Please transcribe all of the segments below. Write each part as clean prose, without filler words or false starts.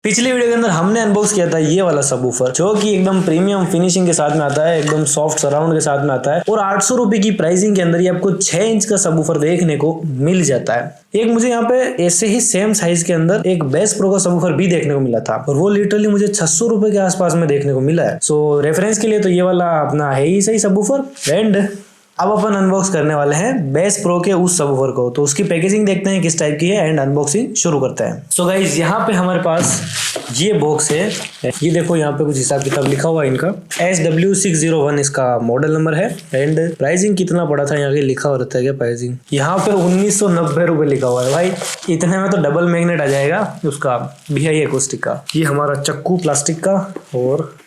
पिछली वीडियो के अंदर हमने अनबॉक्स किया था ये वाला सबवूफर जो कि एकदम प्रीमियम फिनिशिंग के साथ में आता है, एकदम सॉफ्ट सराउंड के साथ में आता है और 800 रुपए की प्राइसिंग के अंदर ये आपको 6 इंच का सबवूफर देखने को मिल जाता है। एक मुझे यहाँ पे ऐसे ही सेम साइज के अंदर एक बेस प्रो का सबवूफर भी देखने को मिला था और वो लिटरली मुझे 600 रुपए के आसपास में देखने को मिला है। सो रेफरेंस के लिए तो ये वाला अपना है ही सही सबवूफर। एंड अब अपन अनबॉक्स करने वाले हैं बेस प्रो के उस सबवूफर को, तो उसकी पैकेजिंग देखते हैं किस टाइप की है एंड अनबॉक्सिंग शुरू करते हैं। सो गाइज यहाँ पे हमारे पास ये बॉक्स है, ये देखो यहाँ पे कुछ हिसाब किताब लिखा हुआ है इनका। SW601 इसका मॉडल नंबर है एंड प्राइसिंग कितना पड़ा था यहाँ के लिखा हुआ रहता है क्या प्राइसिंग, यहाँ पे 1990 रुपए लिखा हुआ है। भाई इतने में तो डबल मैग्नेट आ जाएगा उसका BI एकोस्टिक का। ये हमारा चक्कू प्लास्टिक का, और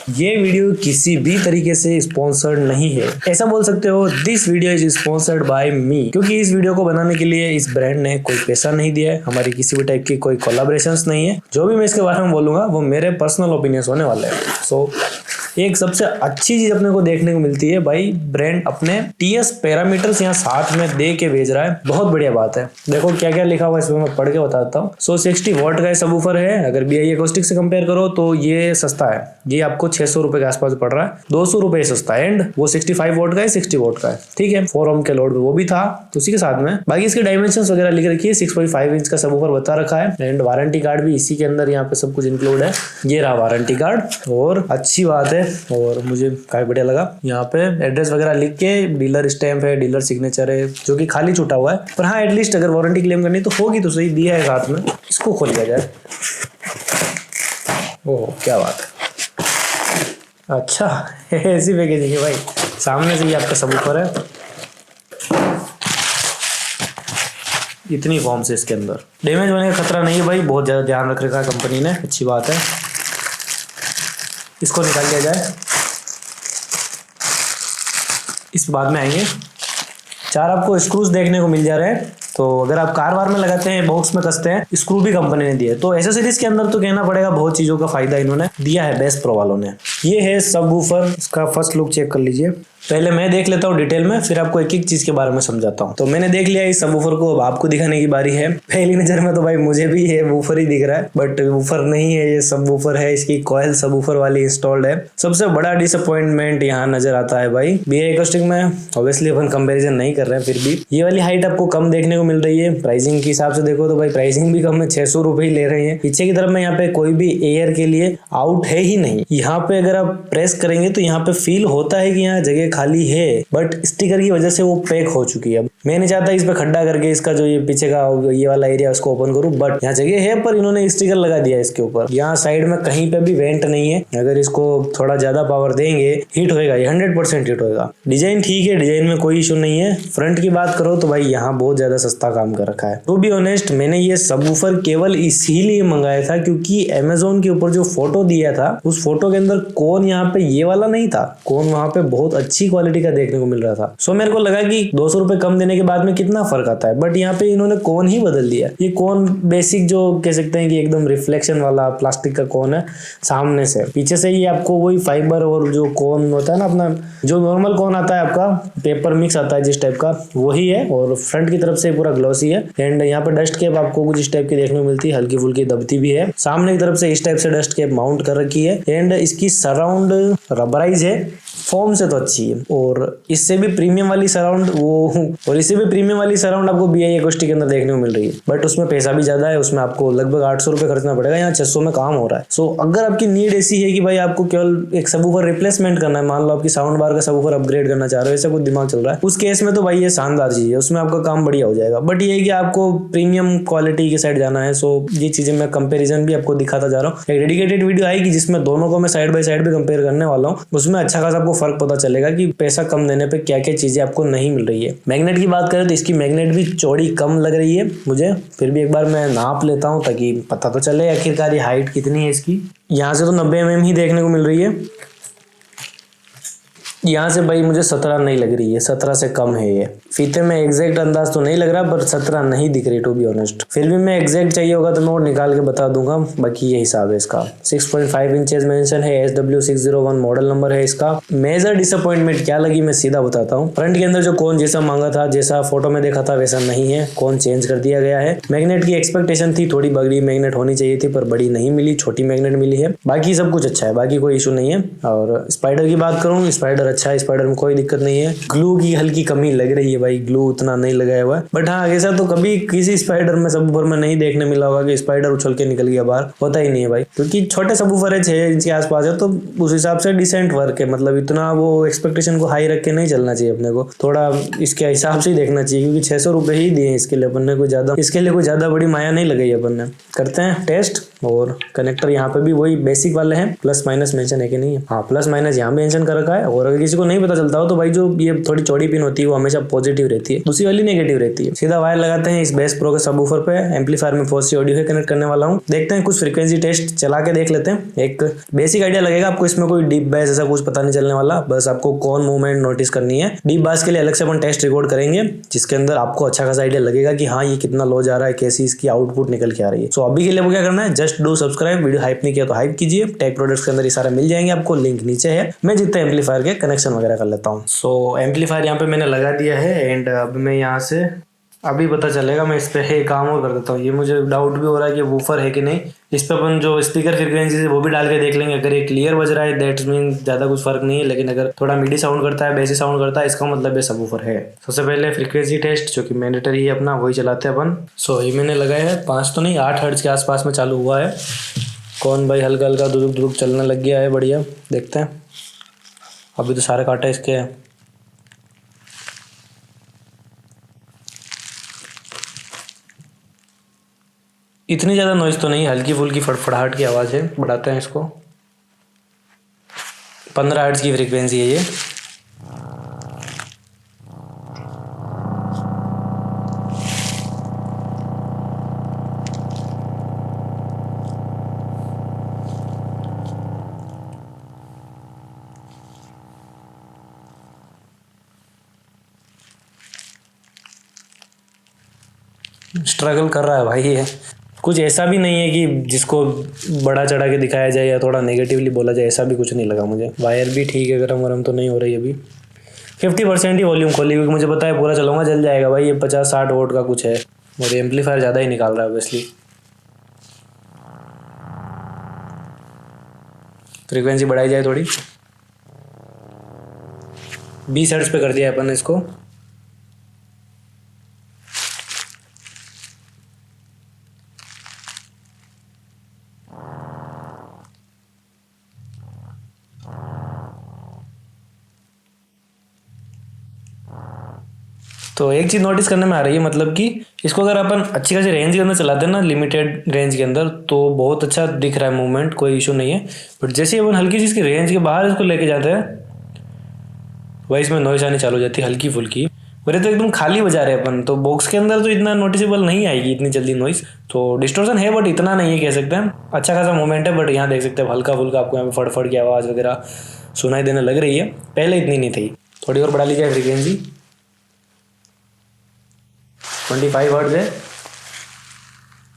ये वीडियो किसी भी तरीके से स्पॉन्सर्ड नहीं है, ऐसा बोल सकते हो this video is sponsored by me, क्योंकि इस वीडियो को बनाने के लिए इस ब्रांड ने कोई पैसा नहीं दिया है, हमारी किसी भी टाइप की कोई कोलैबोरेशंस नहीं है। जो भी मैं इसके बारे में बोलूंगा वो मेरे पर्सनल ओपिनियंस होने वाले हैं। सो एक सबसे अच्छी चीज अपने को देखने को मिलती है, भाई ब्रांड अपने TS पैरामीटर्स यहाँ साथ में दे के भेज रहा है, बहुत बढ़िया बात है। देखो क्या क्या लिखा हुआ है इसमें मैं पढ़ के बताता हूँ। 60 वॉट का सबवूफर है, अगर BI एकोस्टिक से कंपेयर करो तो ये सस्ता है, ये आपको 600 रुपए के आसपास पड़ रहा है, 200 रुपए सस्ता है। एंड वो 65 वॉट का है, 60 वॉट का है, ठीक है। 4 ओम के लोड पे वो भी था उसी के साथ में। बाकी इसके डायमेंशन वगैरह लिख रखी है, 6.5 इंच का सबवूफर बता रखा है एंड वारंटी कार्ड भी इसी के अंदर यहाँ पे सब कुछ इंक्लूड है। ये रहा वारंटी कार्ड और अच्छी बात है, और मुझे काफी बढ़िया लगा। यहाँ पे एड्रेस वगैरह लिख के डीलर स्टैंप है, डीलर सिग्नेचर है जो कि खाली छूटा हुआ है, पर हाँ एटलीस्ट अगर वारंटी क्लेम करनी तो होगी तो सही, दिया है साथ में। इसको खोल लिया जाए। ओह क्या बात है, अच्छा ऐसी पैकेजिंग है भाई। सामने से ही आपका सबवूफर है, इतनी फॉर्म से इसके अंदर डैमेज होने का खतरा नहीं है भाई, बहुत ज्यादा ध्यान रख रखा है कंपनी ने, अच्छी बात है। इसको निकाल लिया जाए, इस बाद में आएंगे। 4 आपको स्क्रूज देखने को मिल जा रहे हैं, तो अगर आप कार वार में लगाते हैं, बॉक्स में कसते हैं, स्क्रू भी कंपनी ने दिए। तो एसेसरीज के अंदर तो कहना पड़ेगा बहुत चीजों का फायदा इन्होंने दिया है बेस प्रो वालों ने। ये है सबवूफर, इसका फर्स्ट लुक चेक कर लीजिए। पहले मैं देख लेता हूँ डिटेल में, फिर आपको एक एक चीज के बारे में समझाता हूँ। तो मैंने देख लिया इस सबवूफर को, अब आपको दिखाने की बारी है। पहली नजर में तो भाई मुझे भी ये वूफर ही दिख रहा है, बट वूफर नहीं है, ये सबवूफर है, इसकी कॉइल सबवूफर वाली इंस्टॉल्ड है। सबसे बड़ा डिसअपॉइंटमेंट यहाँ नजर आता है भाई BI एकोस्टिक में। ऑब्वियसली अपन कंपेरिजन नहीं कर रहे हैं, फिर भी ये वाली हाइट आपको कम देखने को मिल रही है। प्राइसिंग के हिसाब से देखो तो भाई प्राइसिंग भी कम है, 600 रुपए ही ले रहे हैं। पीछे की तरफ में यहाँ पे कोई भी एयर के लिए आउट है ही नहीं। यहाँ पे अगर आप प्रेस करेंगे तो यहाँ पे फील होता है कि यहाँ जगह खाली है, बट स्टिकर की वजह से वो पैक हो चुकी है। मैं नहीं चाहता इस पे खड्डा करके इसका जो ये पीछे का ये वाला एरिया उसको ओपन करूं, बट यहाँ जगह है, पर इन्होंने स्टिकर लगा दिया है इसके ऊपर। यहाँ साइड में कहीं पे भी वेंट नहीं है, अगर इसको थोड़ा ज्यादा पावर देंगे हिट होएगा, ये 100% हिट होएगा। डिजाइन ठीक है, डिजाइन में कोई इशू नहीं है। फ्रंट की बात करो तो भाई यहाँ बहुत ज्यादा सस्ता काम कर रखा है। टू बी ऑनेस्ट मैंने ये सबवूफर केवल इसीलिए मंगाया था क्योंकि Amazon के ऊपर जो फोटो दिया था उस फोटो के अंदर कोन यहाँ पे ये वाला नहीं था, कोन वहां पे बहुत अच्छी क्वालिटी का देखने को मिल रहा था। सो मेरे को लगा कि 200 रुपए कम देने के बाद में कितना फर्क आता है, बट यहाँ पे इन्होंने कोन ही बदल दिया। ये कोन बेसिक जो कह सकते हैं कि एकदम रिफ्लेक्शन वाला प्लास्टिक का कोन है सामने से, पीछे से ये आपको वही फाइबर और जो कोन होता है ना अपना जो नॉर्मल कोन आता है आपका पेपर मिक्स आता है जिस टाइप का वही है, और फ्रंट की तरफ से पूरा ग्लॉसी है। एंड यहाँ पे डस्ट कैप आपको कुछ इस टाइप की देखने को मिलती है, हल्की फुल्की दबती भी है। सामने की तरफ से इस टाइप से डस्ट कैप माउंट कर रखी है एंड इसकी सराउंड रबराइज है, फॉर्म से तो अच्छी है। और इससे भी प्रीमियम वाली सराउंड आपको BI एकोस्टिक के अंदर देखने को मिल रही है, बट उसमें पैसा भी ज्यादा है, उसमें आपको लगभग 800 रुपए खर्चना पड़ेगा, यहाँ 600 में काम हो रहा है। सो अगर आपकी नीड ऐसी है कि भाई आपको केवल एक सबवूफर रिप्लेसमेंट करना है, मान लो आपकी साउंड बार का सबवूफर अपग्रेड करना चाह रहे हो, ऐसा कुछ दिमाग चल रहा है, उस केस में तो भाई ये शानदार चीज है, उसमें आपका काम बढ़िया हो जाएगा। बट ये है कि आपको प्रीमियम क्वालिटी की साइड जाना है। सो ये चीजें मैं कंपेरिजन भी आपको दिखाता जा रहा हूँ। एक डेडिकेटेड वीडियो आएगी जिसमें दोनों को मैं साइड बाय साइड भी कंपेयर करने वाला हूँ, उसमें अच्छा खासा आपको फर्क पता चलेगा कि पैसा कम देने पे क्या क्या चीजें आपको नहीं मिल रही है। मैग्नेट की बात करें तो इसकी मैग्नेट भी चौड़ी कम लग रही है मुझे, फिर भी एक बार मैं नाप लेता हूं ताकि पता तो चले आखिरकार ये हाइट कितनी है इसकी। यहाँ से तो 90 mm ही देखने को मिल रही है, यहाँ से भाई मुझे 17 नहीं लग रही है, 17 से कम है ये। फीते में एग्जैक्ट अंदाज तो नहीं लग रहा, पर 17 नहीं दिख रही टू बी ऑनेस्ट। फिर भी मैं एग्जैक्ट चाहिए होगा तो मैं और निकाल के बता दूंगा, बाकी ये हिसाब है इसका। 6.5 इंचेस मेंशन है, SW601 मॉडल नंबर है इसका। मेजर डिसअपॉइंटमेंट क्या लगी मैं सीधा बताता हूँ। फ्रंट के अंदर जो कोन जैसा मांगा था, जैसा फोटो में देखा था वैसा नहीं है, कोन चेंज कर दिया गया है। मैग्नेट की एक्सपेक्टेशन थी थोड़ी बड़ी मैग्नेट होनी चाहिए थी, पर बड़ी नहीं मिली, छोटी मैग्नेट मिली है। बाकी सब कुछ अच्छा है, बाकी कोई इशू नहीं है। और स्पाइडर की बात करूँ, स्पाइडर अच्छा है, स्पाइडर में कोई दिक्कत नहीं है। ग्लू की हल्की कमी लग रही है भाई, ग्लू उतना नहीं लगाया हुआ है, बट हाँ ऐसा तो कभी किसी स्पाइडर में सबवूफर में नहीं देखने मिला होगा कि स्पाइडर उछल के निकल गया बाहर, होता ही नहीं है भाई, क्योंकि छोटे सबवूफर है 6 इंच के आसपास है, तो उस हिसाब से डिसेंट वर्क है। मतलब इतना वो एक्सपेक्टेशन को हाई रख के नहीं चलना चाहिए अपने को, थोड़ा इसके हिसाब से ही देखना चाहिए, क्योंकि 600 रुपए ही दिए इसके लिए अपन ने, कोई ज्यादा इसके लिए कोई ज्यादा बड़ी माया नहीं लगाई अपन ने। करते हैं टेस्ट। और कनेक्टर यहाँ पे भी वही बेसिक वाले हैं, प्लस माइनस मेंशन है कि नहीं है, हाँ प्लस माइनस यहाँ मेंशन कर रखा है। और अगर किसी को नहीं पता चलता हो तो भाई जो ये थोड़ी चौड़ी पिन होती है वो हमेशा पॉजिटिव रहती है, दूसरी वाली नेगेटिव रहती है। सीधा वायर लगाते हैं इस बेस प्रो के सबवूफर पे। एम्पलीफायर में 4C ऑडियो है कनेक्ट करने वाला हूँ। देखते हैं कुछ फ्रीक्वेंसी टेस्ट चला के देख लेते हैं, एक बेसिक आइडिया लगेगा आपको। इसमें कोई डीप बेस ऐसा कुछ पता नहीं चलने वाला, बस आपको कौन मूवमेंट नोटिस करनी है। डीप बेस के लिए अलग से अपन टेस्ट रिकॉर्ड करेंगे, जिसके अंदर आपको अच्छा खासा आइडिया लगेगा कि हाँ ये कितना लो जा रहा है, कैसी इसकी आउटपुट निकल के आ रही है। सो अभी के लिए वो क्या करना है, just do subscribe. Video hype नहीं किया तो हाइप कीजिए। टेक प्रोडक्ट्स के अंदर ये सारे मिल जाएंगे आपको, लिंक नीचे है। मैं जितना एम्पलीफायर के कनेक्शन वगैरह कर लेता हूँ। सो एम्पलीफायर यहाँ पे मैंने लगा दिया है, एंड अब मैं यहाँ से अभी पता चलेगा, मैं इस पे एक काम और कर देता हूँ। ये मुझे डाउट भी हो रहा है कि वूफर है कि नहीं। इस पे अपन जो स्पीकर फ्रीक्वेंसी है वो भी डाल के देख लेंगे। अगर ये क्लियर बज रहा है दैट्स मीन ज़्यादा कुछ फर्क नहीं है, लेकिन अगर थोड़ा मिडी साउंड करता है, बेसी साउंड करता है, इसका मतलब ये सबवूफर है। सबसे पहले फ्रीक्वेंसी टेस्ट जो कि मैंडेटरी है अपना, वही चलाते हैं अपन। सो ये मैंने लगाया है 5 तो नहीं 8 हर्ट्ज के आसपास में चालू हुआ है। कौन भाई हल्का हल्का दुरुक दुरुक चलने लग गया है, बढ़िया। देखते हैं, अभी तो सारे कांटे इसके हैं। इतनी ज़्यादा नॉइज़ तो नहीं, हल्की फुल्की फड़फड़ाहट की आवाज़ है। बढ़ाते हैं इसको, 15 हर्ट्ज की फ्रीक्वेंसी है ये। स्ट्रगल कर रहा है भाई ये, कुछ ऐसा भी नहीं है कि जिसको बड़ा चढ़ा के दिखाया जाए या थोड़ा नेगेटिवली बोला जाए, ऐसा भी कुछ नहीं लगा मुझे। वायर भी ठीक है, गरम गरम तो नहीं हो रही अभी। 50% ही वॉल्यूम खोली, क्योंकि मुझे पता है पूरा चलाऊंगा जल जाएगा भाई। ये 50-60 वोल्ट का कुछ है, और एम्पलीफायर ज़्यादा ही निकाल रहा है ऑब्वियसली। फ्रीक्वेंसी बढ़ाई जाए थोड़ी, 20 हर्ट्ज पे कर दिया अपन ने इसको। तो एक चीज़ नोटिस करने में आ रही है, मतलब कि इसको अगर अपन अच्छी खासी रेंज के अंदर चलाते हैं ना, लिमिटेड रेंज के अंदर, तो बहुत अच्छा दिख रहा है मूवमेंट, कोई इशू नहीं है। बट जैसे अपन हल्की चीज़ की रेंज के बाहर इसको लेके जाते हैं, वही इसमें नॉइस आनी चालू हो जाती है हल्की फुल्की। और ये तो एकदम खाली बजा रहे हैं अपन, तो बॉक्स के अंदर तो इतना नोटिसेबल नहीं आएगी इतनी जल्दी नॉइस। तो डिस्टॉर्शन है बट इतना नहीं है, कह सकते हैं। अच्छा खासा मूवमेंट है, बट यहाँ देख सकते हैं हल्का फुल्का आपको यहाँ पे फड़फड़ की आवाज़ वगैरह सुनाई देने लग रही है, पहले इतनी नहीं थी। थोड़ी और बढ़ा लीजिए फ्रीक्वेंसी, 25 हर्ट्ज है।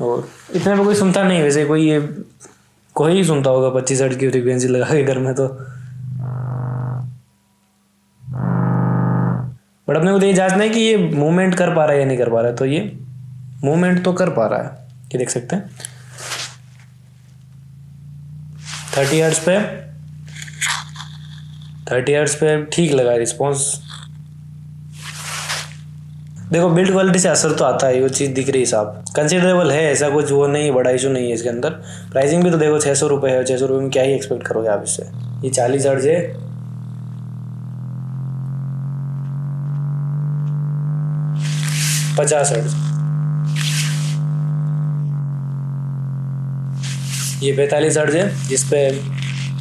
और इतने में कोई सुनता नहीं वैसे, कोई ही सुनता होगा 25 हर्ट्ज की फ्रीक्वेंसी लगा के घर में तो। बट अपने को तो ये जांचना है कि ये मूवमेंट कर पा रहा है या नहीं कर पा रहा है। तो ये मूवमेंट तो कर पा रहा है, ये देख सकते हैं। 30 हर्ट्ज पे, 30 हर्ट्ज पे ठीक लगा रिस्पॉन्स। देखो बिल्ड क्वालिटी से असर तो आता है, वो चीज़ दिख रही है साहब, कंसिडरेबल है, ऐसा कुछ वो नहीं, बड़ा इशू नहीं है इसके अंदर। प्राइसिंग भी तो देखो 600 रुपये है, 600 रुपये में क्या ही एक्सपेक्ट करोगे आप इससे। ये 40 हर्ट्ज है, 50 हर्ट्ज, ये 45 हर्ट्ज है, जिसपे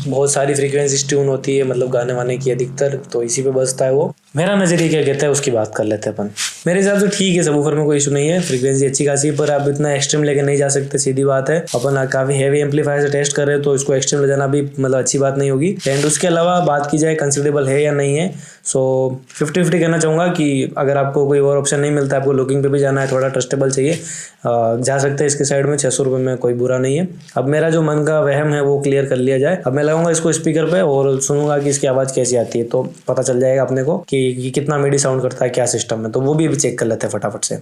बहुत सारी फ्रीक्वेंसी ट्यून होती है, मतलब गाने वाने की अधिकतर, तो इसी पे बजता है वो। मेरा नजरिया क्या कहता है उसकी बात कर लेते हैं अपन। मेरे हिसाब से ठीक है, सबवूफर में कोई इशू नहीं है, फ्रीक्वेंसी अच्छी खासी, पर आप इतना एक्सट्रीम लेके नहीं जा सकते, सीधी बात है। अपन काफी हैवी एम्पलीफायर से टेस्ट कर रहे हैं तो इसको एक्सट्रीम ले जाना भी मतलब अच्छी बात नहीं होगी। एंड उसके अलावा बात की जाए कंसिडरेबल है या नहीं है, सो 50-50 कहना चाहूँगा कि अगर आपको कोई और ऑप्शन नहीं मिलता, आपको लुकिंग पे भी जाना है, थोड़ा ट्रस्टेबल चाहिए, जा सकते हैं इसके साइड में। 600 रुपये में कोई बुरा नहीं है। अब मेरा जो मन का वहम है वो क्लियर कर लिया जाए। अब मैं लगाऊंगा इसको स्पीकर पे और सुनूंगा कि इसकी आवाज़ कैसी आती है, तो पता चल जाएगा अपने को कि कितना मिडी साउंड करता है, क्या सिस्टम है, तो वो भी चेक कर लेते हैं फटाफट से।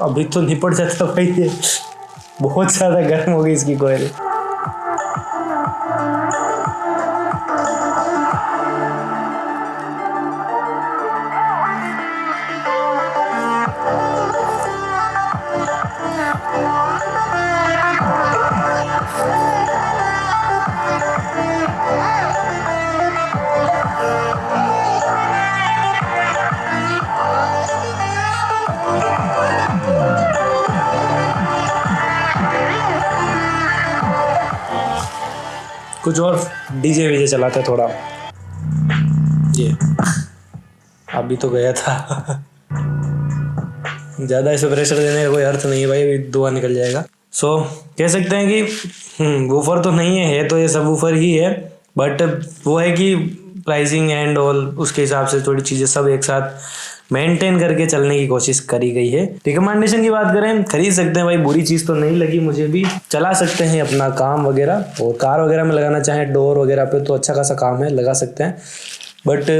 अभी तो निपट जाता भाई, ये बहुत ज्यादा गर्म हो गई इसकी कोयल। कुछ और डीजे वीजे चलाते हैं थोड़ा। ये अभी तो गया था ज़्यादा इसे प्रेशर देने का कोई अर्थ नहीं है भाई, धुआं निकल जाएगा। सो कह सकते हैं कि वूफर तो नहीं है तो ये सब वूफर ही है, बट वो है कि प्राइसिंग एंड ऑल उसके हिसाब से थोड़ी चीज़ें सब एक साथ मेंटेन करके चलने की कोशिश करी गई है। रिकमेंडेशन की बात करें, खरीद सकते हैं भाई, बुरी चीज़ तो नहीं लगी मुझे भी, चला सकते हैं अपना काम वगैरह, और कार वगैरह में लगाना चाहें डोर वगैरह पे तो अच्छा खासा काम है, लगा सकते हैं। बट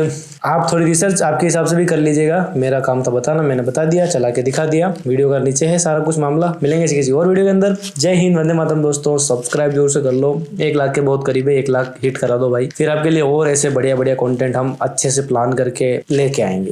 आप थोड़ी रिसर्च आपके हिसाब से भी कर लीजिएगा। मेरा काम था बताना, मैंने बता दिया, चला के दिखा दिया। वीडियो का नीचे है सारा कुछ मामला। मिलेंगे किसी और वीडियो के अंदर। जय हिंद, वंदे मातरम दोस्तों। सब्सक्राइब जरूर से कर लो, 1 लाख के बहुत करीब है, 1 लाख हिट करा दो भाई, फिर आपके लिए और ऐसे बढ़िया बढ़िया कंटेंट हम अच्छे से प्लान करके लेके आएंगे।